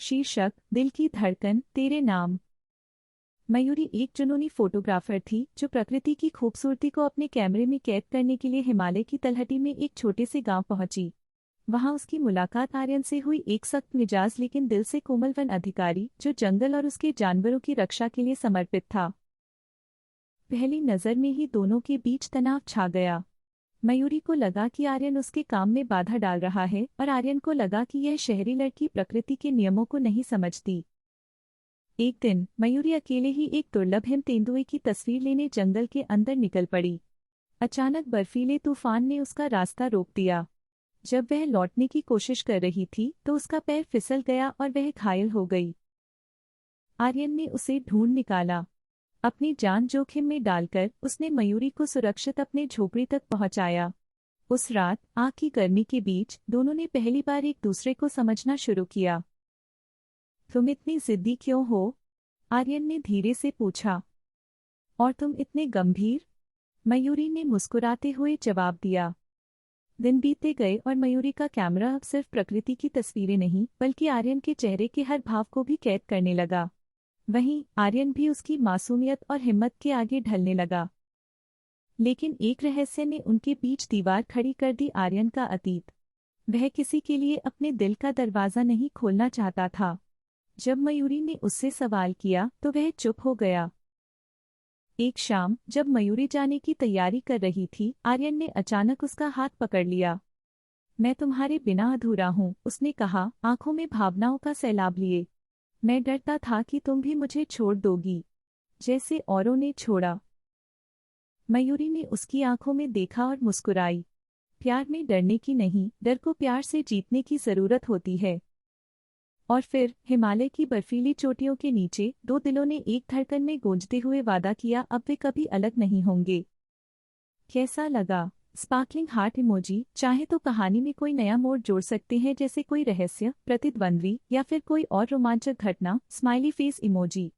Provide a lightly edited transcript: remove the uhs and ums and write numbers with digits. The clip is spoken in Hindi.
शीर्षक दिल की धड़कन तेरे नाम। मयूरी एक जुनूनी फोटोग्राफर थी जो प्रकृति की खूबसूरती को अपने कैमरे में कैद करने के लिए हिमालय की तलहटी में एक छोटे से गांव पहुंची। वहां उसकी मुलाकात आर्यन से हुई, एक सख्त मिजाज लेकिन दिल से कोमल वन अधिकारी जो जंगल और उसके जानवरों की रक्षा के लिए समर्पित था। पहली नजर में ही दोनों के बीच तनाव छा गया। मयूरी को लगा कि आर्यन उसके काम में बाधा डाल रहा है और आर्यन को लगा कि यह शहरी लड़की प्रकृति के नियमों को नहीं समझती। एक दिन मयूरी अकेले ही एक दुर्लभ हिम तेंदुए की तस्वीर लेने जंगल के अंदर निकल पड़ी। अचानक बर्फीले तूफान ने उसका रास्ता रोक दिया। जब वह लौटने की कोशिश कर रही थी तो उसका पैर फिसल गया और वह घायल हो गई। आर्यन ने उसे ढूंढ निकाला। अपनी जान जोखिम में डालकर उसने मयूरी को सुरक्षित अपने झोपड़ी तक पहुंचाया। उस रात आग की गर्मी के बीच दोनों ने पहली बार एक दूसरे को समझना शुरू किया। तुम इतनी जिद्दी क्यों हो? आर्यन ने धीरे से पूछा। और तुम इतने गंभीर? मयूरी ने मुस्कुराते हुए जवाब दिया। दिन बीतते गए और मयूरी का कैमरा अब सिर्फ प्रकृति की तस्वीरें नहीं बल्कि आर्यन के चेहरे के हर भाव को भी कैद करने लगा। वहीं आर्यन भी उसकी मासूमियत और हिम्मत के आगे ढलने लगा। लेकिन एक रहस्य ने उनके बीच दीवार खड़ी कर दी, आर्यन का अतीत। वह किसी के लिए अपने दिल का दरवाज़ा नहीं खोलना चाहता था। जब मयूरी ने उससे सवाल किया तो वह चुप हो गया। एक शाम जब मयूरी जाने की तैयारी कर रही थी, आर्यन ने अचानक उसका हाथ पकड़ लिया। मैं तुम्हारे बिना अधूरा हूँ, उसने कहा, आंखों में भावनाओं का सैलाब लिए। मैं डरता था कि तुम भी मुझे छोड़ दोगी, जैसे औरों ने छोड़ा। मयूरी ने उसकी आंखों में देखा और मुस्कुराई। प्यार में डरने की नहीं, डर को प्यार से जीतने की जरूरत होती है। और फिर हिमालय की बर्फीली चोटियों के नीचे दो दिलों ने एक धड़कन में गूंजते हुए वादा किया, अब वे कभी अलग नहीं होंगे। कैसा लगा? Sparkling heart emoji. चाहे तो कहानी में कोई नया मोड़ जोड़ सकते हैं, जैसे कोई रहस्य, प्रतिद्वंद्वी या फिर कोई और रोमांचक घटना। Smiley face emoji.